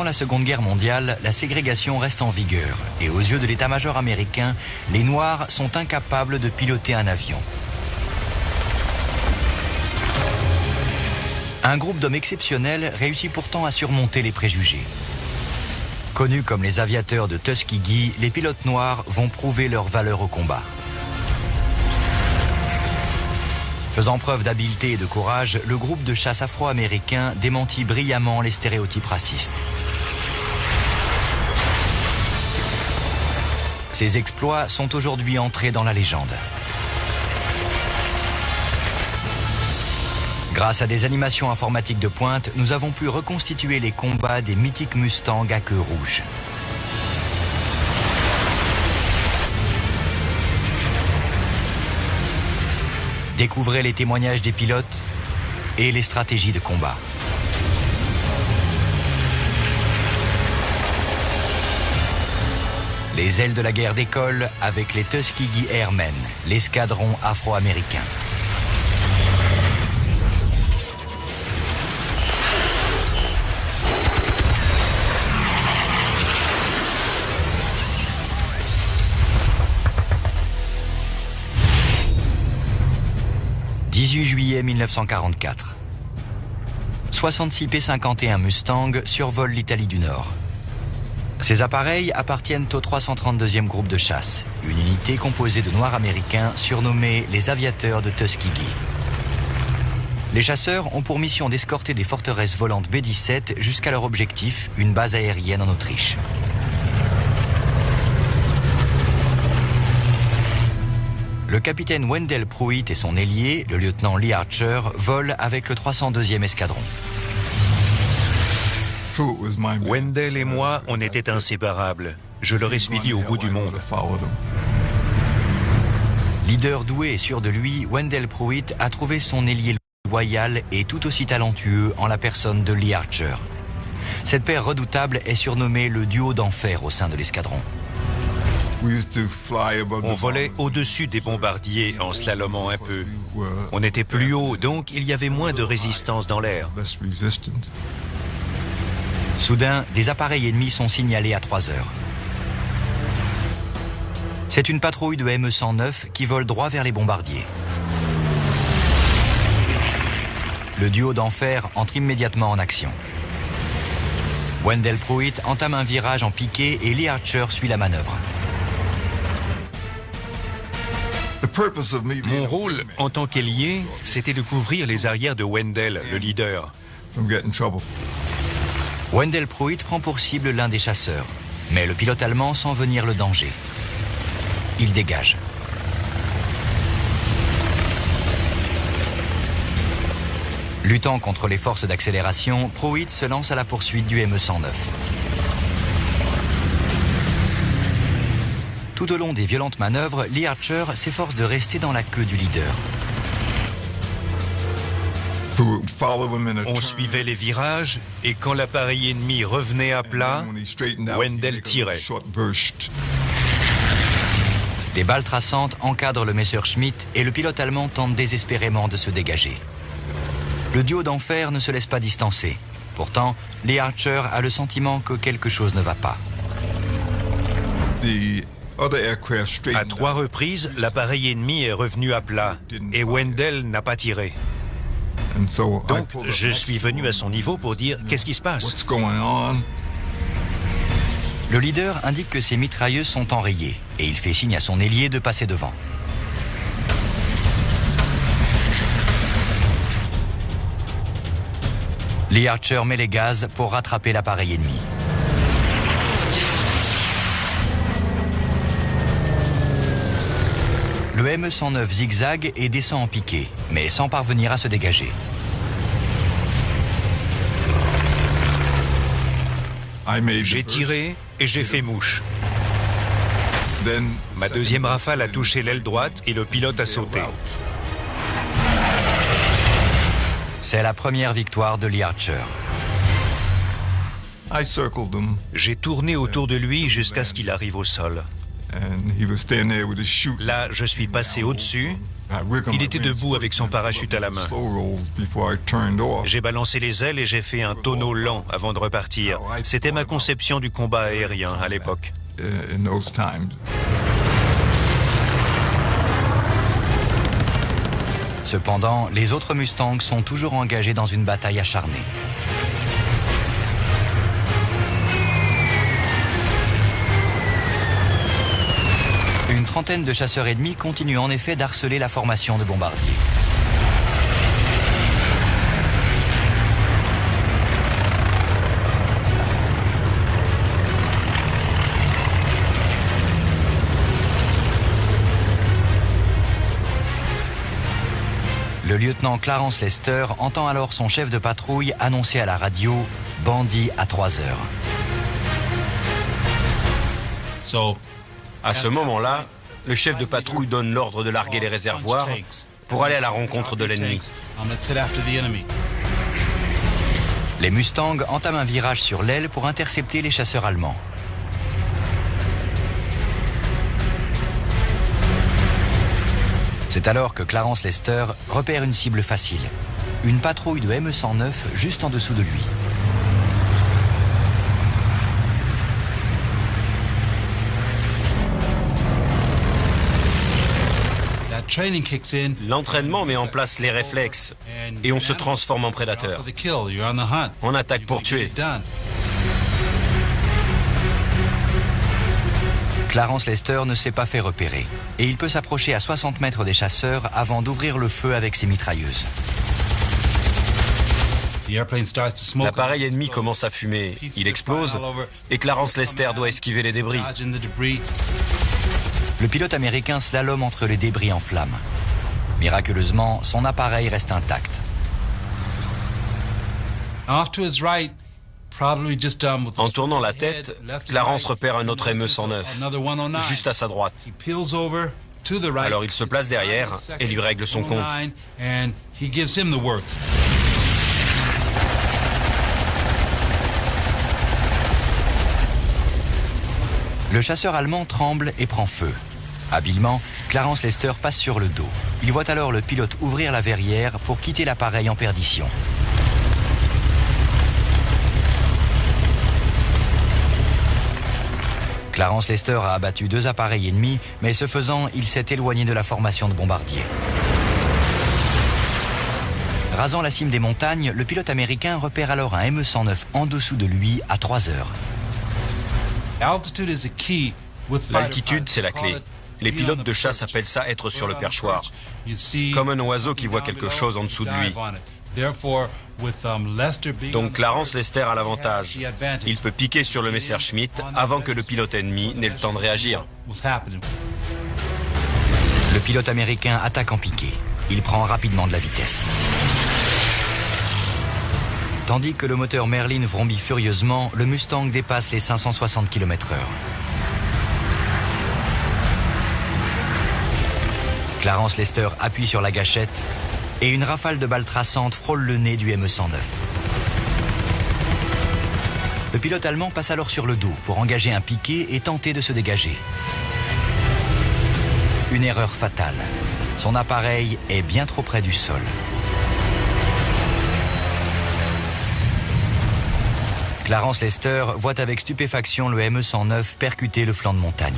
Pendant la Seconde Guerre mondiale, la ségrégation reste en vigueur et aux yeux de l'état-major américain, les Noirs sont incapables de piloter un avion. Un groupe d'hommes exceptionnels réussit pourtant à surmonter les préjugés. Connus comme les aviateurs de Tuskegee, les pilotes noirs vont prouver leur valeur au combat. Faisant preuve d'habileté et de courage, le groupe de chasse afro-américain démentit brillamment les stéréotypes racistes. Ces exploits sont aujourd'hui entrés dans la légende. Grâce à des animations informatiques de pointe, nous avons pu reconstituer les combats des mythiques Mustangs à queue rouge. Découvrez les témoignages des pilotes et les stratégies de combat. Les ailes de la guerre décollent avec les Tuskegee Airmen, l'escadron afro-américain. « 18 juillet 1944. 66 P-51 Mustang survolent l'Italie du Nord. Ces appareils appartiennent au 332e groupe de chasse, une unité composée de Noirs américains surnommés les aviateurs de Tuskegee. Les chasseurs ont pour mission d'escorter des forteresses volantes B-17 jusqu'à leur objectif, une base aérienne en Autriche. Le capitaine Wendell Pruitt et son ailier, le lieutenant Lee Archer, volent avec le 302e escadron. Wendell et moi, on était inséparables. Je l'aurais suivi au bout du monde. Leader doué et sûr de lui, Wendell Pruitt a trouvé son ailier loyal et tout aussi talentueux en la personne de Lee Archer. Cette paire redoutable est surnommée le duo d'enfer au sein de l'escadron. On volait au-dessus des bombardiers en slalomant un peu. On était plus haut, donc il y avait moins de résistance dans l'air. Soudain, des appareils ennemis sont signalés à 3 heures. C'est une patrouille de ME-109 qui vole droit vers les bombardiers. Le duo d'enfer entre immédiatement en action. Wendell Pruitt entame un virage en piqué et Lee Archer suit la manœuvre. Mon rôle en tant qu'ailier, c'était de couvrir les arrières de Wendell, le leader. Wendell Pruitt prend pour cible l'un des chasseurs, mais le pilote allemand sent venir le danger. Il dégage. Luttant contre les forces d'accélération, Pruitt se lance à la poursuite du ME-109. Tout au long des violentes manœuvres, Lee Archer s'efforce de rester dans la queue du leader. On suivait les virages et quand l'appareil ennemi revenait à plat, Wendell tirait. Des balles traçantes encadrent le Messerschmitt et le pilote allemand tente désespérément de se dégager. Le duo d'enfer ne se laisse pas distancer. Pourtant, Lee Archer a le sentiment que quelque chose ne va pas. À 3 reprises, l'appareil ennemi est revenu à plat et Wendell n'a pas tiré. Donc, je suis venu à son niveau pour dire « Qu'est-ce qui se passe ?» Le leader indique que ses mitrailleuses sont enrayées et il fait signe à son ailier de passer devant. Lee Archer met les gaz pour rattraper l'appareil ennemi. Le ME-109 zigzague et descend en piqué, mais sans parvenir à se dégager. J'ai tiré et j'ai fait mouche. Ma deuxième rafale a touché l'aile droite et le pilote a sauté. C'est la première victoire de Lee Archer. J'ai tourné autour de lui jusqu'à ce qu'il arrive au sol. Là, je suis passé au-dessus. Il était debout avec son parachute à la main. J'ai balancé les ailes et j'ai fait un tonneau lent avant de repartir. C'était ma conception du combat aérien à l'époque. Cependant, les autres Mustangs sont toujours engagés dans une bataille acharnée. Une trentaine de chasseurs ennemis continuent en effet d'harceler la formation de bombardiers. Le lieutenant Clarence Lester entend alors son chef de patrouille annoncer à la radio « Bandit à 3 heures ». À ce moment-là, le chef de patrouille donne l'ordre de larguer les réservoirs pour aller à la rencontre de l'ennemi. Les Mustangs entament un virage sur l'aile pour intercepter les chasseurs allemands. C'est alors que Clarence Lester repère une cible facile, une patrouille de ME-109 juste en dessous de lui. L'entraînement met en place les réflexes et on se transforme en prédateur. On attaque pour tuer. Clarence Lester ne s'est pas fait repérer et il peut s'approcher à 60 mètres des chasseurs avant d'ouvrir le feu avec ses mitrailleuses. L'appareil ennemi commence à fumer, il explose et Clarence Lester doit esquiver les débris. Le pilote américain slalome entre les débris en flammes. Miraculeusement, son appareil reste intact. En tournant la tête, Clarence repère un autre ME-109, juste à sa droite. Alors il se place derrière et lui règle son compte. Le chasseur allemand tremble et prend feu. Habilement, Clarence Lester passe sur le dos. Il voit alors le pilote ouvrir la verrière pour quitter l'appareil en perdition. Clarence Lester a abattu 2 appareils ennemis, mais ce faisant, il s'est éloigné de la formation de bombardiers. Rasant la cime des montagnes, le pilote américain repère alors un ME-109 en dessous de lui à 3 heures. L'altitude, c'est la clé. Les pilotes de chasse appellent ça être sur le perchoir. Comme un oiseau qui voit quelque chose en dessous de lui. Donc Clarence Lester a l'avantage. Il peut piquer sur le Messerschmitt avant que le pilote ennemi n'ait le temps de réagir. Le pilote américain attaque en piqué. Il prend rapidement de la vitesse. Tandis que le moteur Merlin vrombit furieusement, le Mustang dépasse les 560 km/h. Clarence Lester appuie sur la gâchette et une rafale de balles traçantes frôle le nez du ME-109. Le pilote allemand passe alors sur le dos pour engager un piqué et tenter de se dégager. Une erreur fatale. Son appareil est bien trop près du sol. Clarence Lester voit avec stupéfaction le ME-109 percuter le flanc de montagne.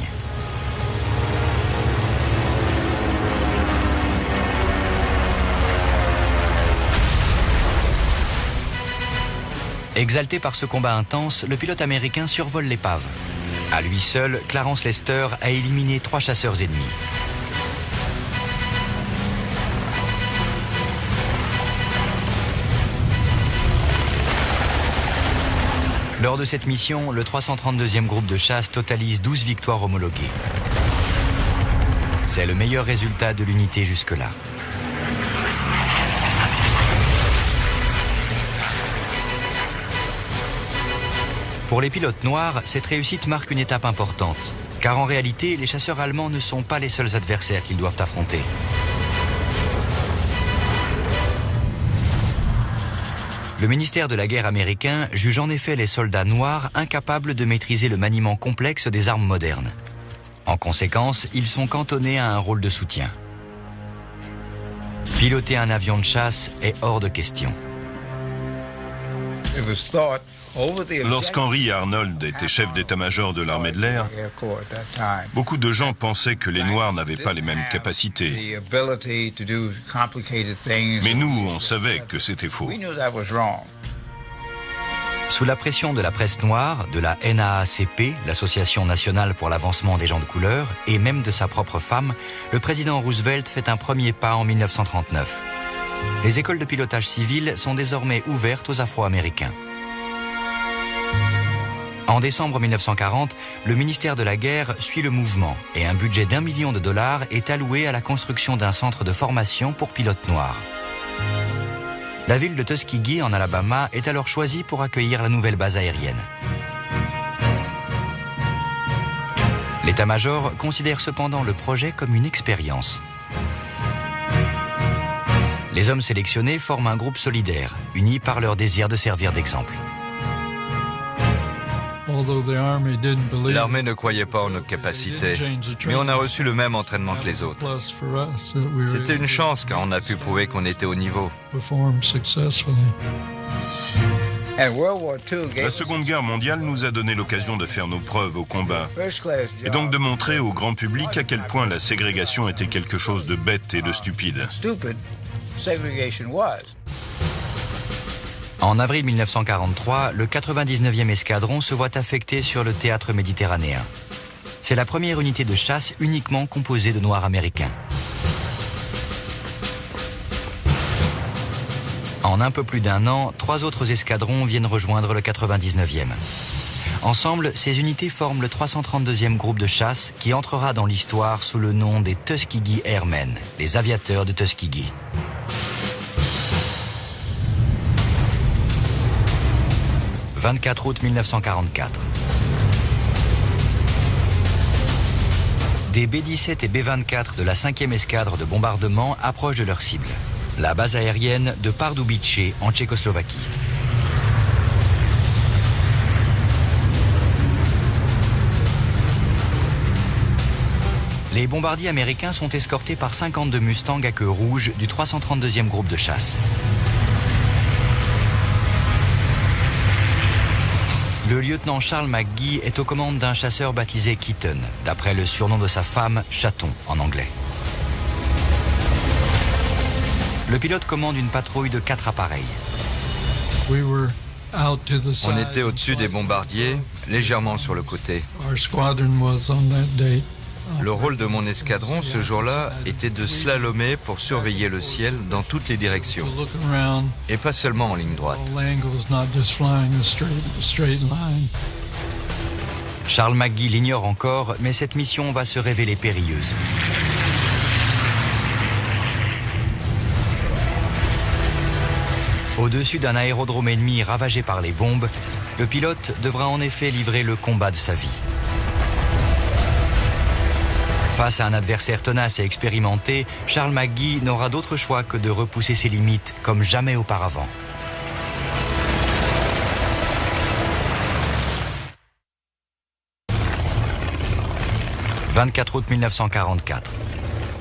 Exalté par ce combat intense, le pilote américain survole l'épave. À lui seul, Clarence Lester a éliminé 3 chasseurs ennemis. Lors de cette mission, le 332e groupe de chasse totalise 12 victoires homologuées. C'est le meilleur résultat de l'unité jusque-là. Pour les pilotes noirs, cette réussite marque une étape importante, car en réalité, les chasseurs allemands ne sont pas les seuls adversaires qu'ils doivent affronter. Le ministère de la Guerre américain juge en effet les soldats noirs incapables de maîtriser le maniement complexe des armes modernes. En conséquence, ils sont cantonnés à un rôle de soutien. Piloter un avion de chasse est hors de question. Lorsqu'Henry Arnold était chef d'état-major de l'armée de l'air, beaucoup de gens pensaient que les Noirs n'avaient pas les mêmes capacités. Mais nous, on savait que c'était faux. Sous la pression de la presse noire, de la NAACP, l'Association nationale pour l'avancement des gens de couleur, et même de sa propre femme, le président Roosevelt fait un premier pas en 1939. Les écoles de pilotage civil sont désormais ouvertes aux Afro-Américains. En décembre 1940, le ministère de la Guerre suit le mouvement et un budget d'1 million de dollars est alloué à la construction d'un centre de formation pour pilotes noirs. La ville de Tuskegee, en Alabama, est alors choisie pour accueillir la nouvelle base aérienne. L'état-major considère cependant le projet comme une expérience. Les hommes sélectionnés forment un groupe solidaire, unis par leur désir de servir d'exemple. L'armée ne croyait pas en nos capacités, mais on a reçu le même entraînement que les autres. C'était une chance car on a pu prouver qu'on était au niveau. La Seconde Guerre mondiale nous a donné l'occasion de faire nos preuves au combat et donc de montrer au grand public à quel point la ségrégation était quelque chose de bête et de stupide. En avril 1943, le 99e escadron se voit affecté sur le théâtre méditerranéen. C'est la première unité de chasse uniquement composée de Noirs américains. En un peu plus d'1 an, 3 autres escadrons viennent rejoindre le 99e. Ensemble, ces unités forment le 332e groupe de chasse qui entrera dans l'histoire sous le nom des Tuskegee Airmen, les aviateurs de Tuskegee. « 24 août 1944. Des B-17 et B-24 de la 5e escadre de bombardement approchent de leur cible, la base aérienne de Pardubice en Tchécoslovaquie. Les bombardiers américains sont escortés par 52 Mustangs à queue rouge du 332e groupe de chasse. Le lieutenant Charles McGee est aux commandes d'un chasseur baptisé Keaton, d'après le surnom de sa femme, Chaton en anglais. Le pilote commande une patrouille de 4 appareils. On était au-dessus des bombardiers, légèrement sur le côté. Le rôle de mon escadron ce jour-là était de slalomer pour surveiller le ciel dans toutes les directions, et pas seulement en ligne droite. Charles McGee l'ignore encore, mais cette mission va se révéler périlleuse. Au-dessus d'un aérodrome ennemi ravagé par les bombes, le pilote devra en effet livrer le combat de sa vie. Face à un adversaire tenace et expérimenté, Charles McGee n'aura d'autre choix que de repousser ses limites comme jamais auparavant. « 24 août 1944.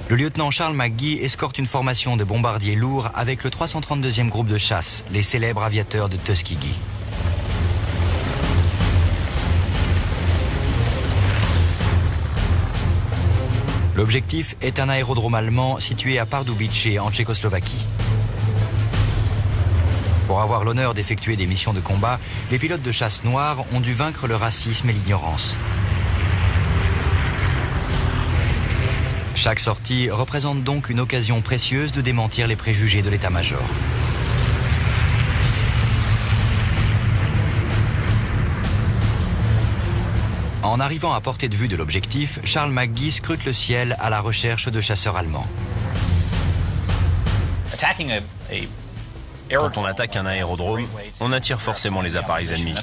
Le lieutenant Charles McGee escorte une formation de bombardiers lourds avec le 332e groupe de chasse, les célèbres aviateurs de Tuskegee. L'objectif est un aérodrome allemand situé à Pardubice en Tchécoslovaquie. Pour avoir l'honneur d'effectuer des missions de combat, les pilotes de chasse noirs ont dû vaincre le racisme et l'ignorance. Chaque sortie représente donc une occasion précieuse de démentir les préjugés de l'état-major. En arrivant à portée de vue de l'objectif, Charles McGee scrute le ciel à la recherche de chasseurs allemands. Quand on attaque un aérodrome, on attire forcément les appareils ennemis.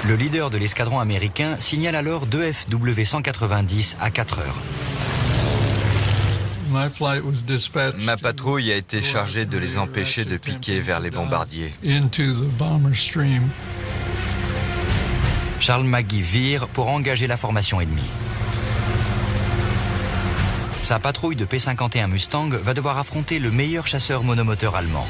Le leader de l'escadron américain signale alors 2 FW-190 à 4 heures. Ma patrouille a été chargée de les empêcher de piquer vers les bombardiers. Charles McGee vire pour engager la formation ennemie. Sa patrouille de P-51 Mustang va devoir affronter le meilleur chasseur monomoteur allemand.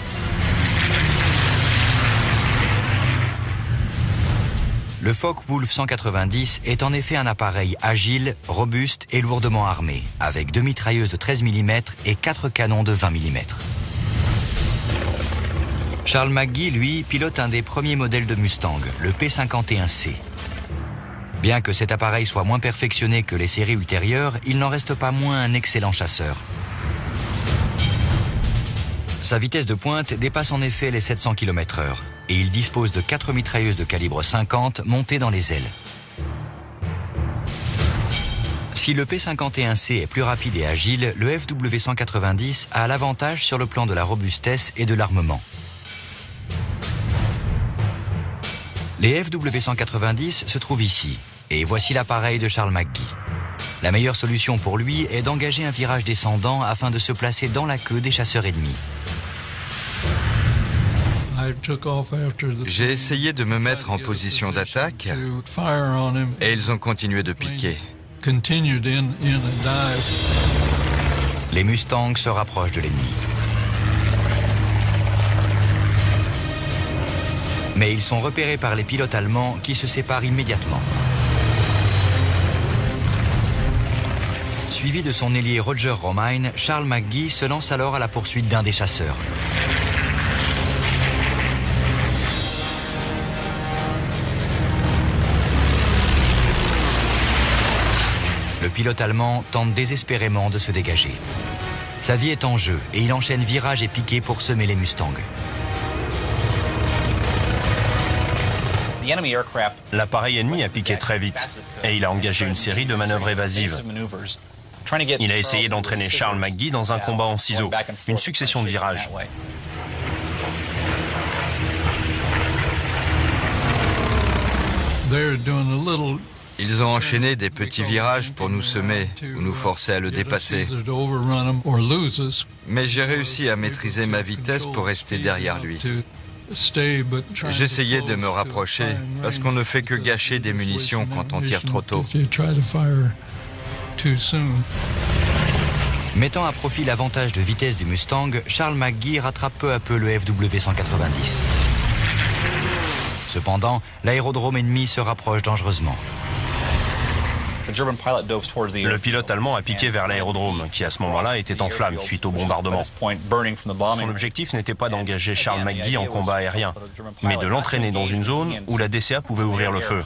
Le Focke-Wulf 190 est en effet un appareil agile, robuste et lourdement armé, avec 2 mitrailleuses de 13 mm et 4 canons de 20 mm. Charles McGee, lui, pilote un des premiers modèles de Mustang, le P-51C. Bien que cet appareil soit moins perfectionné que les séries ultérieures, il n'en reste pas moins un excellent chasseur. Sa vitesse de pointe dépasse en effet les 700 km/h et il dispose de 4 mitrailleuses de calibre 50 montées dans les ailes. Si le P-51C est plus rapide et agile, le FW-190 a l'avantage sur le plan de la robustesse et de l'armement. Les FW-190 se trouvent ici, et voici l'appareil de Charles McGee. La meilleure solution pour lui est d'engager un virage descendant afin de se placer dans la queue des chasseurs ennemis. J'ai essayé de me mettre en position d'attaque et ils ont continué de piquer. Les Mustangs se rapprochent de l'ennemi. Mais ils sont repérés par les pilotes allemands qui se séparent immédiatement. Suivi de son ailier Roger Romine, Charles McGee se lance alors à la poursuite d'un des chasseurs. Le pilote allemand tente désespérément de se dégager. Sa vie est en jeu et il enchaîne virages et piquets pour semer les Mustangs. L'appareil ennemi a piqué très vite et il a engagé une série de manœuvres évasives. Il a essayé d'entraîner Charles McGee dans un combat en ciseaux, une succession de virages. Ils ont enchaîné des petits virages pour nous semer ou nous forcer à le dépasser. Mais j'ai réussi à maîtriser ma vitesse pour rester derrière lui. J'essayais de me rapprocher parce qu'on ne fait que gâcher des munitions quand on tire trop tôt. Mettant à profit l'avantage de vitesse du Mustang, Charles McGee rattrape peu à peu le FW-190. Cependant, l'aérodrome ennemi se rapproche dangereusement. Le pilote allemand a piqué vers l'aérodrome, qui à ce moment-là était en flammes suite au bombardement. Son objectif n'était pas d'engager Charles McGee en combat aérien, mais de l'entraîner dans une zone où la DCA pouvait ouvrir le feu.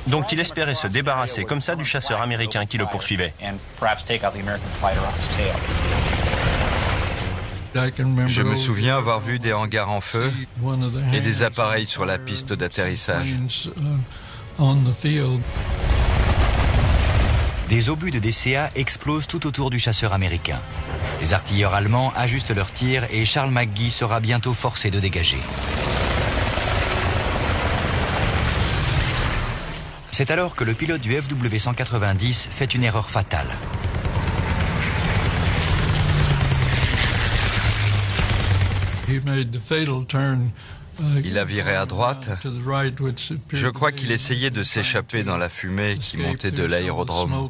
Donc il espérait se débarrasser comme ça du chasseur américain qui le poursuivait. Je me souviens avoir vu des hangars en feu et des appareils sur la piste d'atterrissage. Des obus de DCA explosent tout autour du chasseur américain. Les artilleurs allemands ajustent leurs tirs et Charles McGee sera bientôt forcé de dégager. C'est alors que le pilote du FW-190 fait une erreur fatale. Il a viré à droite. Je crois qu'il essayait de s'échapper dans la fumée qui montait de l'aérodrome.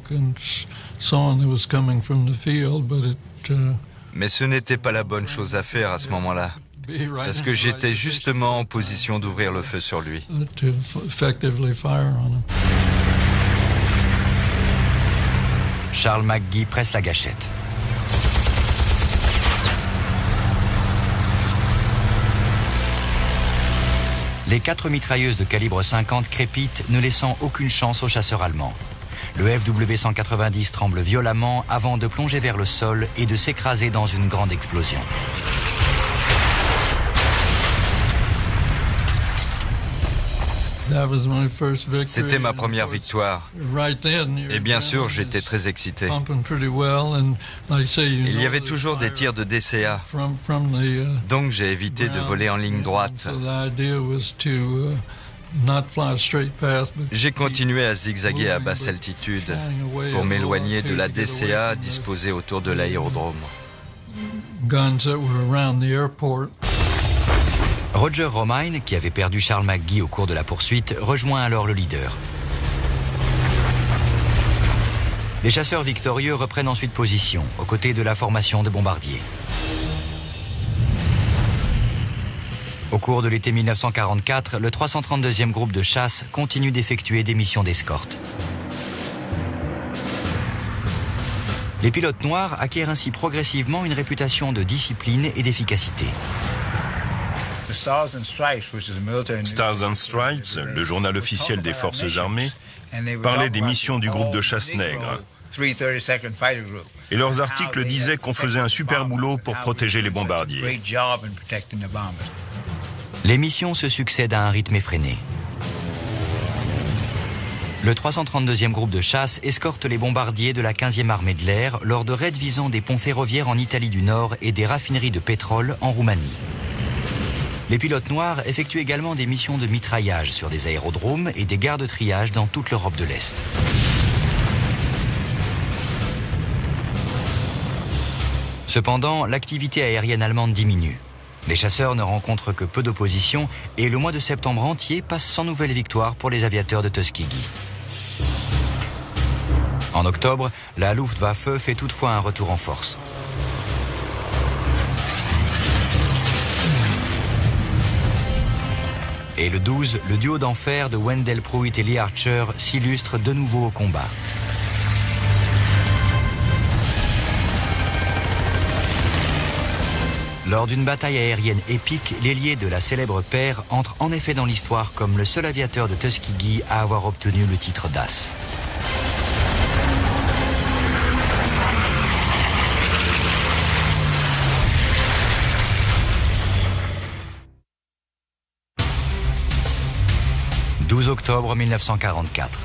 Mais ce n'était pas la bonne chose à faire à ce moment-là, parce que j'étais justement en position d'ouvrir le feu sur lui. Charles McGee presse la gâchette. Les 4 mitrailleuses de calibre 50 crépitent, ne laissant aucune chance aux chasseurs allemands. Le FW-190 tremble violemment avant de plonger vers le sol et de s'écraser dans une grande explosion. C'était ma première victoire. Et bien sûr, j'étais très excité. Il y avait toujours des tirs de DCA. Donc j'ai évité de voler en ligne droite. J'ai continué à zigzaguer à basse altitude pour m'éloigner de la DCA disposée autour de l'aérodrome. Roger Romine, qui avait perdu Charles McGee au cours de la poursuite, rejoint alors le leader. Les chasseurs victorieux reprennent ensuite position, aux côtés de la formation de bombardiers. Au cours de l'été 1944, le 332e groupe de chasse continue d'effectuer des missions d'escorte. Les pilotes noirs acquièrent ainsi progressivement une réputation de discipline et d'efficacité. Stars and Stripes, le journal officiel des forces armées, parlait des missions du groupe de chasse nègre. Et leurs articles disaient qu'on faisait un super boulot pour protéger les bombardiers. Les missions se succèdent à un rythme effréné. Le 332e groupe de chasse escorte les bombardiers de la 15e armée de l'air lors de raids visant des ponts ferroviaires en Italie du Nord et des raffineries de pétrole en Roumanie. Les pilotes noirs effectuent également des missions de mitraillage sur des aérodromes et des gares de triage dans toute l'Europe de l'Est. Cependant, l'activité aérienne allemande diminue. Les chasseurs ne rencontrent que peu d'opposition et le mois de septembre entier passe sans nouvelle victoire pour les aviateurs de Tuskegee. En octobre, la Luftwaffe fait toutefois un retour en force. Et le 12, le duo d'enfer de Wendell Pruitt et Lee Archer s'illustre de nouveau au combat. Lors d'une bataille aérienne épique, l'ailier de la célèbre paire entre en effet dans l'histoire comme le seul aviateur de Tuskegee à avoir obtenu le titre d'as. « 12 octobre 1944.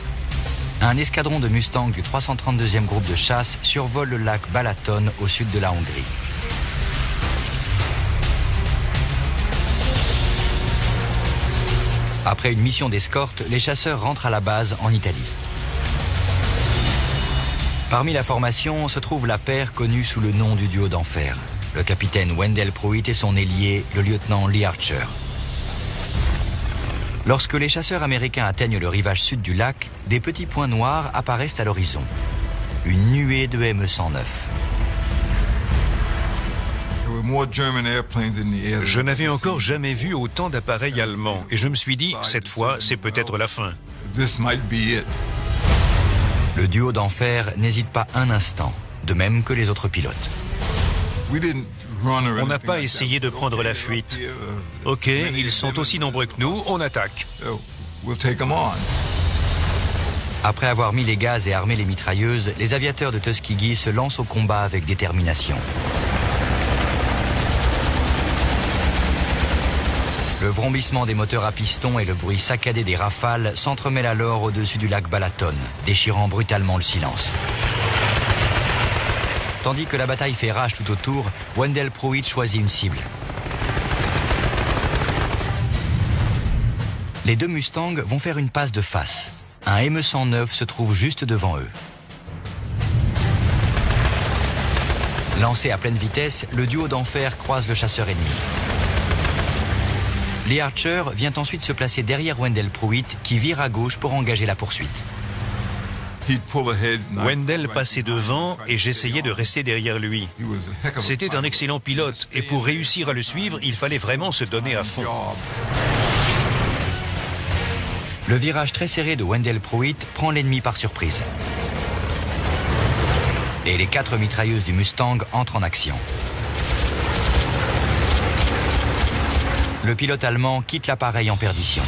Un escadron de Mustang du 332e groupe de chasse survole le lac Balaton au sud de la Hongrie. Après une mission d'escorte, les chasseurs rentrent à la base en Italie. Parmi la formation se trouve la paire connue sous le nom du duo d'enfer, le capitaine Wendell Pruitt et son ailier, le lieutenant Lee Archer. Lorsque les chasseurs américains atteignent le rivage sud du lac, des petits points noirs apparaissent à l'horizon. Une nuée de ME-109. Je n'avais encore jamais vu autant d'appareils allemands et je me suis dit, cette fois, c'est peut-être la fin. Le duo d'enfer n'hésite pas un instant, de même que les autres pilotes. On n'a pas essayé de prendre la fuite. Ok, ils sont aussi nombreux que nous, on attaque. Après avoir mis les gaz et armé les mitrailleuses, les aviateurs de Tuskegee se lancent au combat avec détermination. Le vrombissement des moteurs à piston et le bruit saccadé des rafales s'entremêlent alors au-dessus du lac Balaton, déchirant brutalement le silence. Tandis que la bataille fait rage tout autour, Wendell Pruitt choisit une cible. Les deux Mustangs vont faire une passe de face. Un ME-109 se trouve juste devant eux. Lancé à pleine vitesse, le duo d'enfer croise le chasseur ennemi. Lee Archer vient ensuite se placer derrière Wendell Pruitt qui vire à gauche pour engager la poursuite. Wendell passait devant et j'essayais de rester derrière lui. C'était un excellent pilote et pour réussir à le suivre, il fallait vraiment se donner à fond. Le virage très serré de Wendell Pruitt prend l'ennemi par surprise. Et les 4 mitrailleuses du Mustang entrent en action. Le pilote allemand quitte l'appareil en perdition.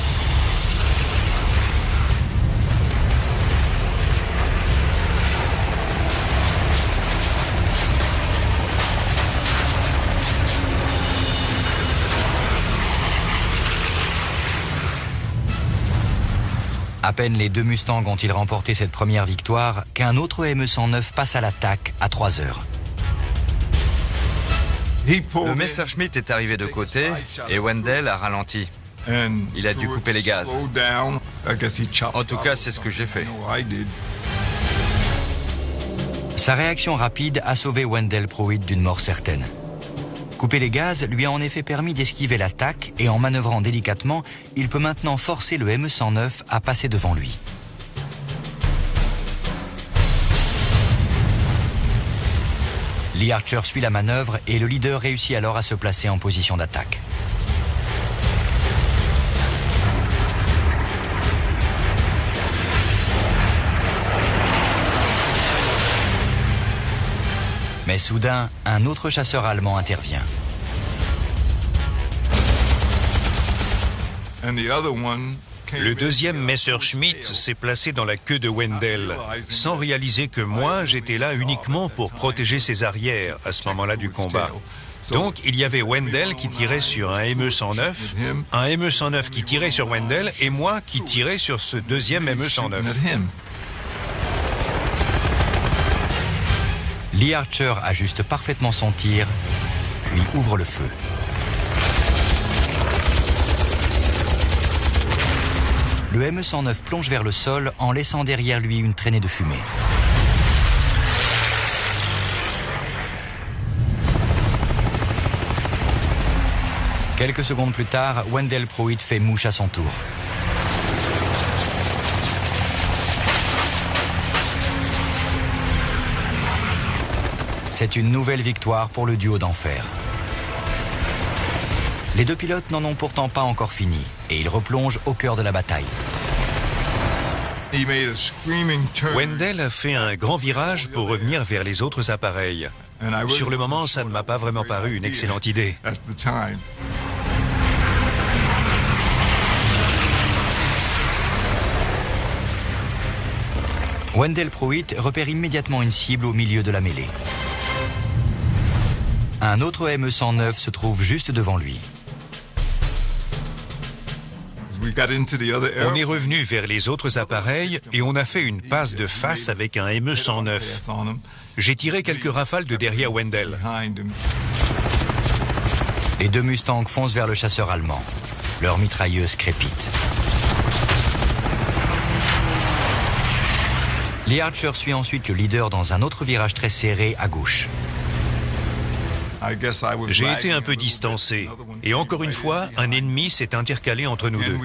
À peine les deux Mustangs ont-ils remporté cette première victoire qu'un autre ME-109 passe à l'attaque à 3 heures. Le Messerschmitt est arrivé de côté et Wendell a ralenti. Il a dû couper les gaz. En tout cas, c'est ce que j'ai fait. Sa réaction rapide a sauvé Wendell Pruitt d'une mort certaine. Couper les gaz lui a en effet permis d'esquiver l'attaque et en manœuvrant délicatement, il peut maintenant forcer le ME-109 à passer devant lui. Lee Archer suit la manœuvre et le leader réussit alors à se placer en position d'attaque. Mais soudain, un autre chasseur allemand intervient. Le deuxième Messerschmitt s'est placé dans la queue de Wendell, sans réaliser que moi, j'étais là uniquement pour protéger ses arrières à ce moment-là du combat. Donc, il y avait Wendell qui tirait sur un ME-109, un ME-109 qui tirait sur Wendell et moi qui tirais sur ce deuxième ME-109. Lee Archer ajuste parfaitement son tir, puis ouvre le feu. Le ME-109 plonge vers le sol en laissant derrière lui une traînée de fumée. Quelques secondes plus tard, Wendell Pruitt fait mouche à son tour. C'est une nouvelle victoire pour le duo d'enfer. Les deux pilotes n'en ont pourtant pas encore fini et ils replongent au cœur de la bataille. Wendell a fait un grand virage pour revenir vers les autres appareils. Sur le moment, ça ne m'a pas vraiment paru une excellente idée. Wendell Pruitt repère immédiatement une cible au milieu de la mêlée. Un autre ME-109 se trouve juste devant lui. On est revenu vers les autres appareils et on a fait une passe de face avec un ME-109. J'ai tiré quelques rafales de derrière Wendell. Les deux Mustangs foncent vers le chasseur allemand. Leur mitrailleuse crépite. Lee Archer suit ensuite le leader dans un autre virage très serré à gauche. J'ai été un peu distancé. Et encore une fois, un ennemi s'est intercalé entre nous deux.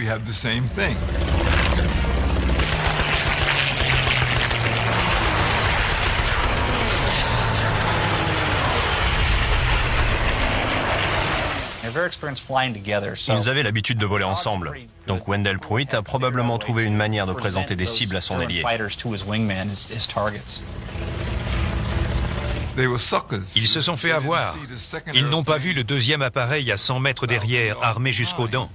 Ils avaient l'habitude de voler ensemble. Donc Wendell Pruitt a probablement trouvé une manière de présenter des cibles à son allié. Ils se sont fait avoir. Ils n'ont pas vu le deuxième appareil à 100 mètres derrière, armé jusqu'aux dents.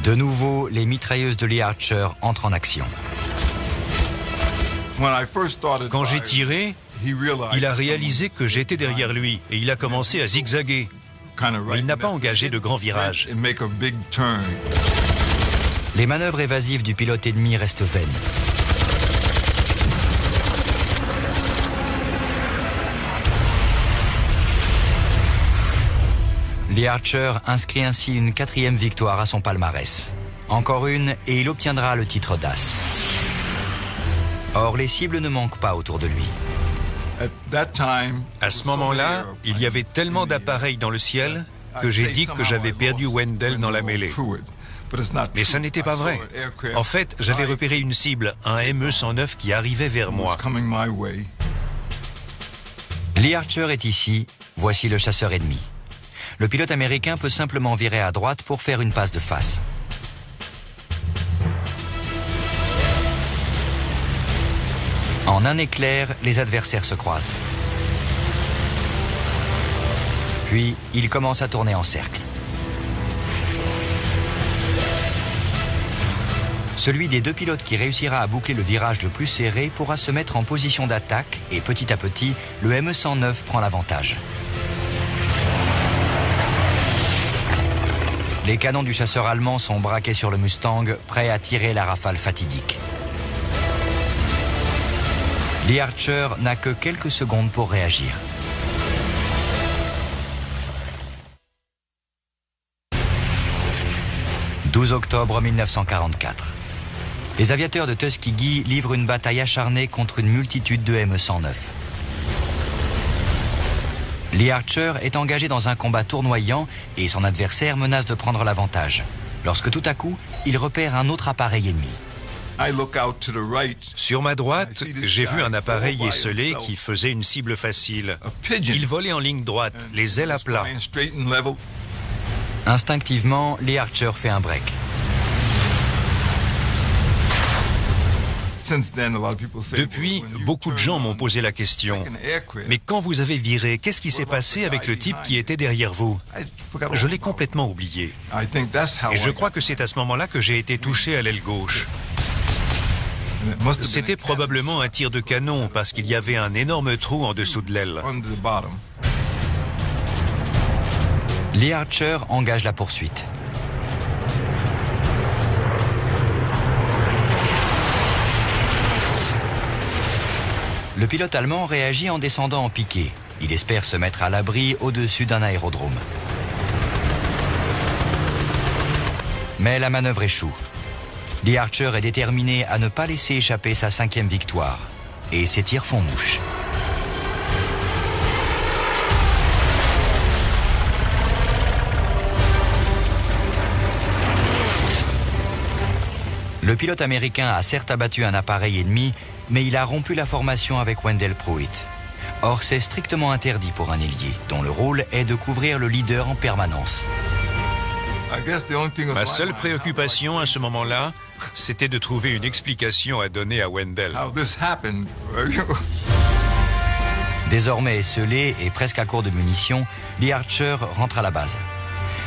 De nouveau, les mitrailleuses de Lee Archer entrent en action. Quand j'ai tiré, il a réalisé que j'étais derrière lui et il a commencé à zigzaguer. Mais il n'a pas engagé de grands virages. Les manœuvres évasives du pilote ennemi restent vaines. Lee Archer inscrit ainsi une 4e victoire à son palmarès. Encore une et il obtiendra le titre d'as. Or, les cibles ne manquent pas autour de lui. À ce moment-là, il y avait tellement d'appareils dans le ciel que j'ai dit que j'avais perdu Wendell dans la mêlée. Mais ça n'était pas vrai. En fait, j'avais repéré une cible, un ME-109 qui arrivait vers moi. Lee Archer est ici, voici le chasseur ennemi. Le pilote américain peut simplement virer à droite pour faire une passe de face. En un éclair, les adversaires se croisent. Puis, ils commencent à tourner en cercle. Celui des deux pilotes qui réussira à boucler le virage le plus serré pourra se mettre en position d'attaque et petit à petit, le ME-109 prend l'avantage. Les canons du chasseur allemand sont braqués sur le Mustang, prêts à tirer la rafale fatidique. Lee Archer n'a que quelques secondes pour réagir. « 12 octobre 1944. Les aviateurs de Tuskegee livrent une bataille acharnée contre une multitude de ME-109. Lee Archer est engagé dans un combat tournoyant et son adversaire menace de prendre l'avantage. Lorsque tout à coup, il repère un autre appareil ennemi. Sur ma droite, j'ai vu un appareil esselé qui faisait une cible facile. Il volait en ligne droite, les ailes à plat. Instinctivement, Lee Archer fait un break. Depuis, beaucoup de gens m'ont posé la question. Mais quand vous avez viré, qu'est-ce qui s'est passé avec le type qui était derrière vous? Je l'ai complètement oublié. Et je crois que c'est à ce moment-là que j'ai été touché à l'aile gauche. C'était probablement un tir de canon parce qu'il y avait un énorme trou en dessous de l'aile. Lee Archer engage la poursuite. Le pilote allemand réagit en descendant en piqué. Il espère se mettre à l'abri au-dessus d'un aérodrome. Mais la manœuvre échoue. Lee Archer est déterminé à ne pas laisser échapper sa 5e victoire. Et ses tirs font mouche. Le pilote américain a certes abattu un appareil ennemi, mais il a rompu la formation avec Wendell Pruitt. Or, c'est strictement interdit pour un ailier, dont le rôle est de couvrir le leader en permanence. Ma seule préoccupation à ce moment-là, c'était de trouver une explication à donner à Wendell. Désormais esselé et presque à court de munitions, Lee Archer rentre à la base.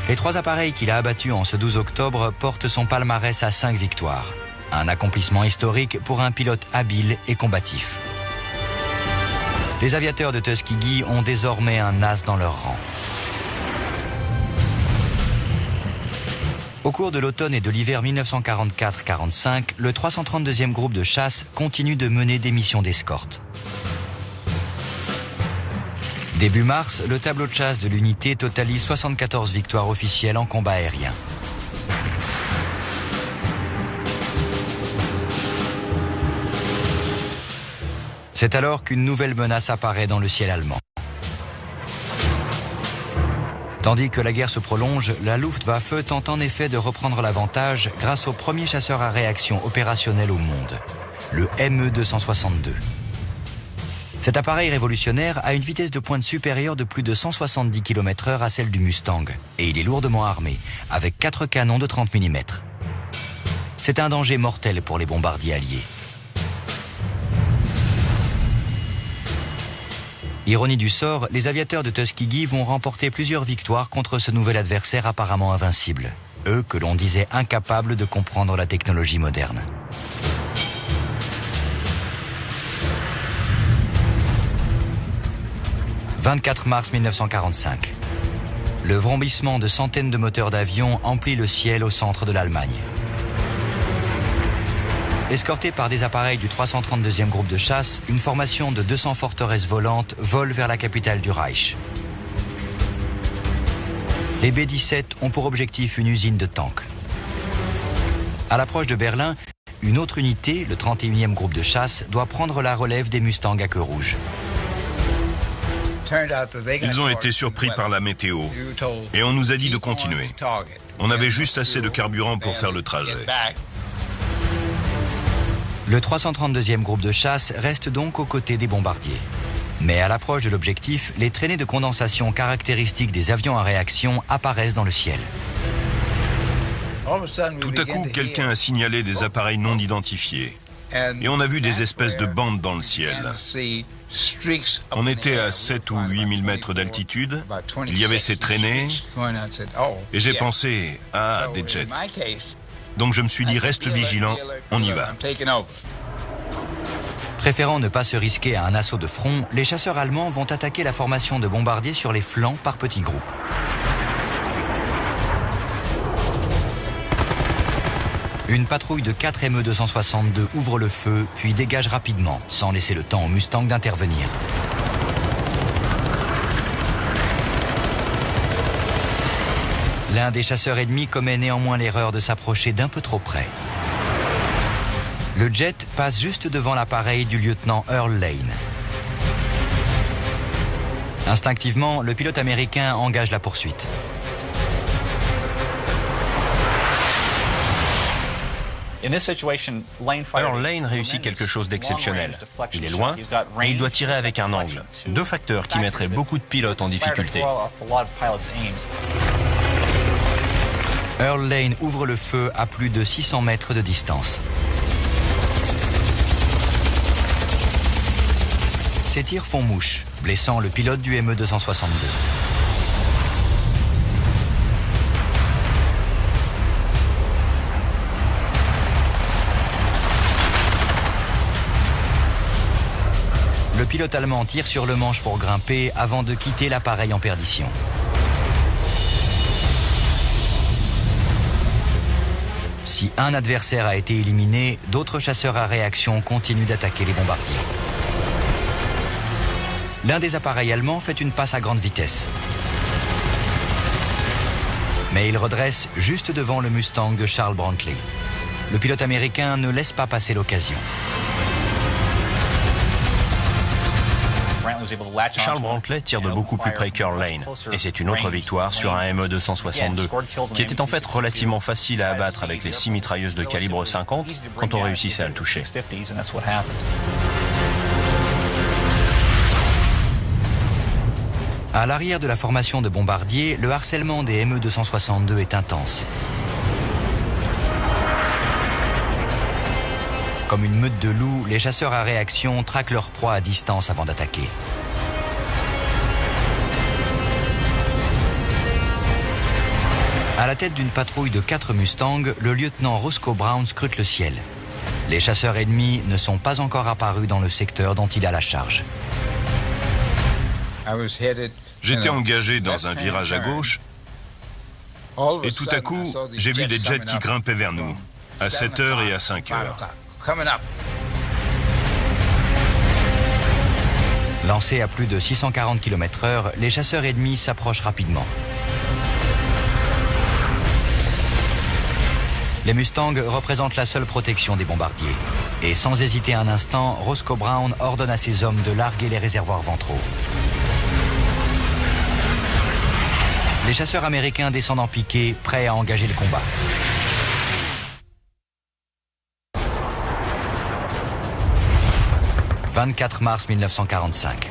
Les 3 appareils qu'il a abattus en ce 12 octobre portent son palmarès à 5 victoires. Un accomplissement historique pour un pilote habile et combatif. Les aviateurs de Tuskegee ont désormais un as dans leur rang. Au cours de l'automne et de l'hiver 1944-45, le 332e groupe de chasse continue de mener des missions d'escorte. Début mars, le tableau de chasse de l'unité totalise 74 victoires officielles en combat aérien. C'est alors qu'une nouvelle menace apparaît dans le ciel allemand. Tandis que la guerre se prolonge, la Luftwaffe tente en effet de reprendre l'avantage grâce au premier chasseur à réaction opérationnel au monde, le ME-262. Cet appareil révolutionnaire a une vitesse de pointe supérieure de plus de 170 km/h à celle du Mustang, et il est lourdement armé, avec 4 canons de 30 mm. C'est un danger mortel pour les bombardiers alliés. Ironie du sort, les aviateurs de Tuskegee vont remporter plusieurs victoires contre ce nouvel adversaire apparemment invincible. Eux que l'on disait incapables de comprendre la technologie moderne. « 24 mars 1945. Le vrombissement de centaines de moteurs d'avion emplit le ciel au centre de l'Allemagne. Escortés par des appareils du 332e groupe de chasse, une formation de 200 forteresses volantes vole vers la capitale du Reich. Les B-17 ont pour objectif une usine de tanks. À l'approche de Berlin, une autre unité, le 31e groupe de chasse, doit prendre la relève des Mustangs à queue rouge. Ils ont été surpris par la météo et on nous a dit de continuer. On avait juste assez de carburant pour faire le trajet. Le 332e groupe de chasse reste donc aux côtés des bombardiers. Mais à l'approche de l'objectif, les traînées de condensation caractéristiques des avions à réaction apparaissent dans le ciel. Tout à coup, quelqu'un a signalé des appareils non identifiés. Et on a vu des espèces de bandes dans le ciel. On était à 7 ou 8 000 mètres d'altitude. Il y avait ces traînées. Et j'ai pensé, ah, des jets. Donc je me suis dit, reste vigilant, on y va. Préférant ne pas se risquer à un assaut de front, les chasseurs allemands vont attaquer la formation de bombardiers sur les flancs par petits groupes. Une patrouille de 4 ME-262 ouvre le feu, puis dégage rapidement, sans laisser le temps aux Mustangs d'intervenir. L'un des chasseurs ennemis commet néanmoins l'erreur de s'approcher d'un peu trop près. Le jet passe juste devant l'appareil du lieutenant Earl Lane. Instinctivement, le pilote américain engage la poursuite. Alors Lane réussit quelque chose d'exceptionnel. Il est loin et il doit tirer avec un angle. Deux facteurs qui mettraient beaucoup de pilotes en difficulté. Earl Lane ouvre le feu à plus de 600 mètres de distance. Ces tirs font mouche, blessant le pilote du ME-262. Le pilote allemand tire sur le manche pour grimper avant de quitter l'appareil en perdition. Si un adversaire a été éliminé, d'autres chasseurs à réaction continuent d'attaquer les bombardiers. L'un des appareils allemands fait une passe à grande vitesse. Mais il redresse juste devant le Mustang de Charles Brantley. Le pilote américain ne laisse pas passer l'occasion. Charles Brantley tire de beaucoup plus près qu'Earl Lane, et c'est une autre victoire sur un ME-262, qui était en fait relativement facile à abattre avec les 6 mitrailleuses de calibre 50 quand on réussissait à le toucher. À l'arrière de la formation de bombardiers, le harcèlement des ME-262 est intense. Comme une meute de loups, les chasseurs à réaction traquent leur proie à distance avant d'attaquer. À la tête d'une patrouille de 4 Mustangs, le lieutenant Roscoe Brown scrute le ciel. Les chasseurs ennemis ne sont pas encore apparus dans le secteur dont il a la charge. J'étais engagé dans un virage à gauche et tout à coup, j'ai vu des jets qui grimpaient vers nous, à 7h et à 5h. Lancés à plus de 640 km/h, les chasseurs ennemis s'approchent rapidement. Les Mustangs représentent la seule protection des bombardiers. Et sans hésiter un instant, Roscoe Brown ordonne à ses hommes de larguer les réservoirs ventraux. Les chasseurs américains descendent en piqué, prêts à engager le combat. « 24 mars 1945.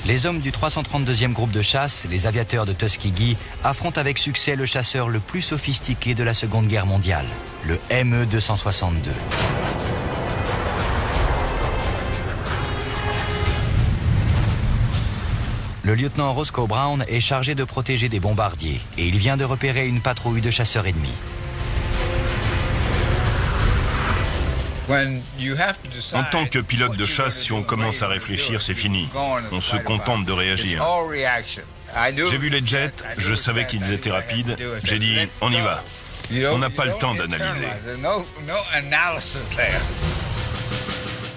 Les hommes du 332e groupe de chasse, les aviateurs de Tuskegee, affrontent avec succès le chasseur le plus sophistiqué de la Seconde Guerre mondiale, le ME-262. Le lieutenant Roscoe Brown est chargé de protéger des bombardiers et il vient de repérer une patrouille de chasseurs ennemis. En tant que pilote de chasse, si on commence à réfléchir, c'est fini. On se contente de réagir. J'ai vu les jets, je savais qu'ils étaient rapides. J'ai dit, on y va. On n'a pas le temps d'analyser.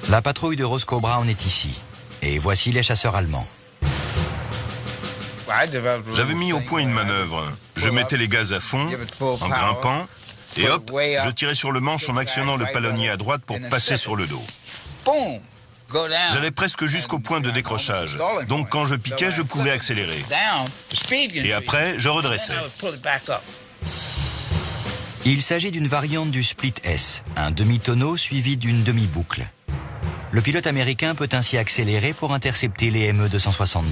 La patrouille de Roscoe Brown est ici. Et voici les chasseurs allemands. J'avais mis au point une manœuvre. Je mettais les gaz à fond, en grimpant, et hop, je tirais sur le manche en actionnant le palonnier à droite pour passer sur le dos. J'allais presque jusqu'au point de décrochage. Donc quand je piquais, je pouvais accélérer. Et après, je redressais. Il s'agit d'une variante du split S, un demi-tonneau suivi d'une demi-boucle. Le pilote américain peut ainsi accélérer pour intercepter les ME-262.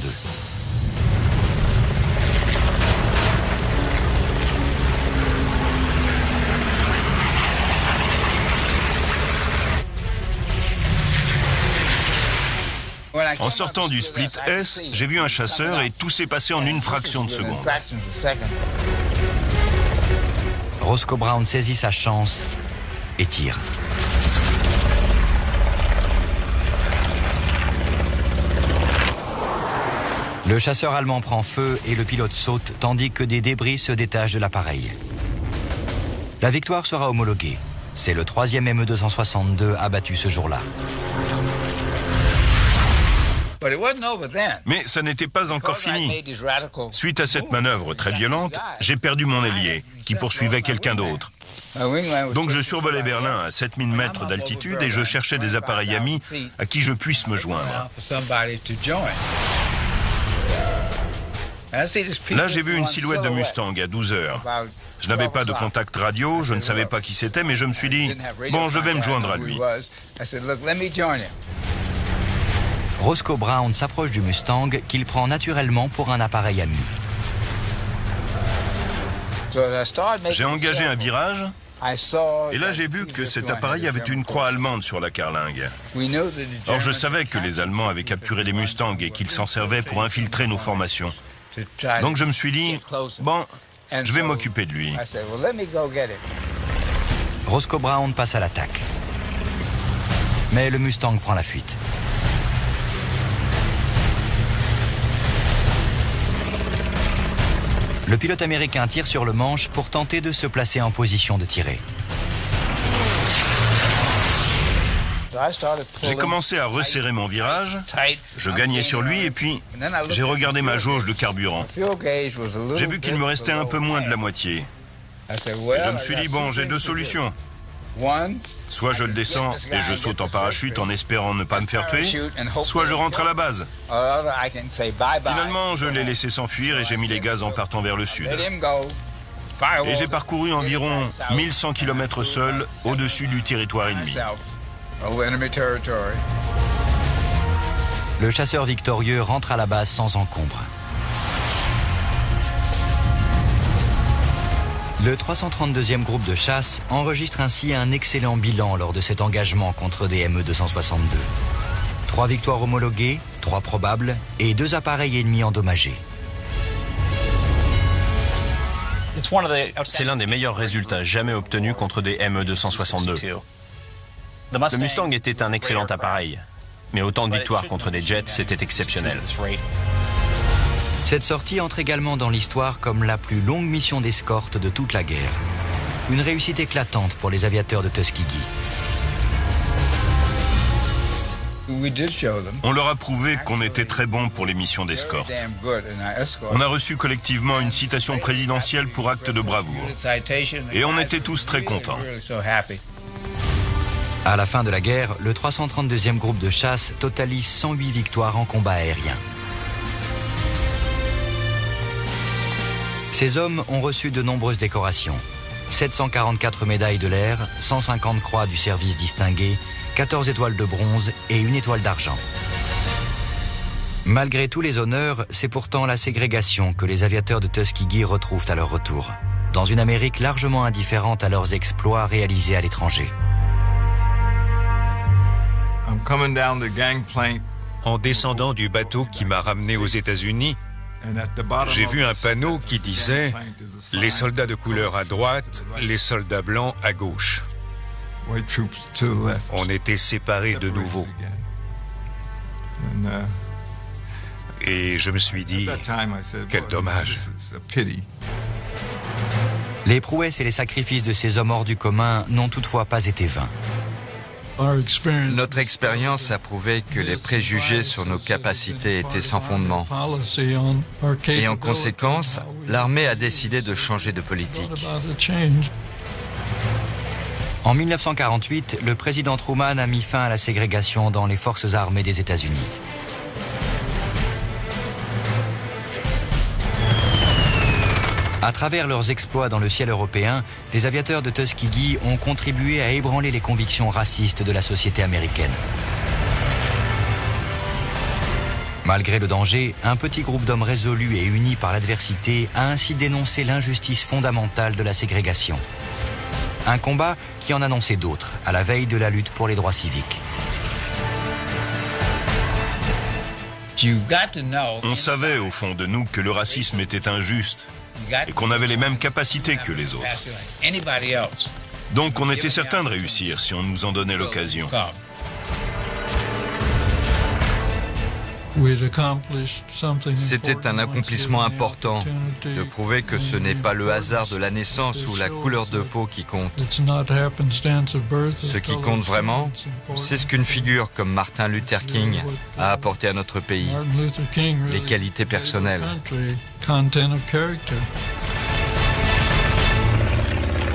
En sortant du split S, j'ai vu un chasseur et tout s'est passé en une fraction de seconde. Roscoe Brown saisit sa chance et tire. Le chasseur allemand prend feu et le pilote saute tandis que des débris se détachent de l'appareil. La victoire sera homologuée. C'est le 3e ME-262 abattu ce jour-là. Mais ça n'était pas encore fini. Suite à cette manœuvre très violente, j'ai perdu mon ailier, qui poursuivait quelqu'un d'autre. Donc je survolais Berlin à 7000 mètres d'altitude et je cherchais des appareils amis à qui je puisse me joindre. Là, j'ai vu une silhouette de Mustang à 12 heures. Je n'avais pas de contact radio, je ne savais pas qui c'était, mais je me suis dit, bon, je vais me joindre à lui. Roscoe Brown s'approche du Mustang qu'il prend naturellement pour un appareil ami. J'ai engagé un virage et là j'ai vu que cet appareil avait une croix allemande sur la carlingue. Or je savais que les Allemands avaient capturé les Mustangs et qu'ils s'en servaient pour infiltrer nos formations. Donc je me suis dit, bon, je vais m'occuper de lui. Roscoe Brown passe à l'attaque. Mais le Mustang prend la fuite. Le pilote américain tire sur le manche pour tenter de se placer en position de tirer. J'ai commencé à resserrer mon virage, je gagnais sur lui et puis j'ai regardé ma jauge de carburant. J'ai vu qu'il me restait un peu moins de la moitié. Et je me suis dit, bon, j'ai deux solutions. Soit je le descends et je saute en parachute en espérant ne pas me faire tuer, soit je rentre à la base. Finalement, je l'ai laissé s'enfuir et j'ai mis les gaz en partant vers le sud. Et j'ai parcouru environ 1100 km seul au-dessus du territoire ennemi. Le chasseur victorieux rentre à la base sans encombre. Le 332e groupe de chasse enregistre ainsi un excellent bilan lors de cet engagement contre des ME-262. 3 victoires homologuées, 3 probables et 2 appareils ennemis endommagés. C'est l'un des meilleurs résultats jamais obtenus contre des ME-262. Le Mustang était un excellent appareil, mais autant de victoires contre des jets, c'était exceptionnel. Cette sortie entre également dans l'histoire comme la plus longue mission d'escorte de toute la guerre. Une réussite éclatante pour les aviateurs de Tuskegee. On leur a prouvé qu'on était très bon pour les missions d'escorte. On a reçu collectivement une citation présidentielle pour acte de bravoure. Et on était tous très contents. À la fin de la guerre, le 332e groupe de chasse totalise 108 victoires en combat aérien. Ces hommes ont reçu de nombreuses décorations. 744 médailles de l'air, 150 croix du service distingué, 14 étoiles de bronze et 1 étoile d'argent. Malgré tous les honneurs, c'est pourtant la ségrégation que les aviateurs de Tuskegee retrouvent à leur retour, dans une Amérique largement indifférente à leurs exploits réalisés à l'étranger. En descendant du bateau qui m'a ramené aux États-Unis, j'ai vu un panneau qui disait « Les soldats de couleur à droite, les soldats blancs à gauche ». On était séparés de nouveau. Et je me suis dit, quel dommage. Les prouesses et les sacrifices de ces hommes hors du commun n'ont toutefois pas été vains. Notre expérience a prouvé que les préjugés sur nos capacités étaient sans fondement. Et en conséquence, l'armée a décidé de changer de politique. En 1948, le président Truman a mis fin à la ségrégation dans les forces armées des États-Unis. À travers leurs exploits dans le ciel européen, les aviateurs de Tuskegee ont contribué à ébranler les convictions racistes de la société américaine. Malgré le danger, un petit groupe d'hommes résolus et unis par l'adversité a ainsi dénoncé l'injustice fondamentale de la ségrégation. Un combat qui en annonçait d'autres, à la veille de la lutte pour les droits civiques. On savait au fond de nous que le racisme était injuste et qu'on avait les mêmes capacités que les autres. Donc on était certain de réussir si on nous en donnait l'occasion. C'était un accomplissement important de prouver que ce n'est pas le hasard de la naissance ou la couleur de peau qui compte. Ce qui compte vraiment, c'est ce qu'une figure comme Martin Luther King a apporté à notre pays, les qualités personnelles.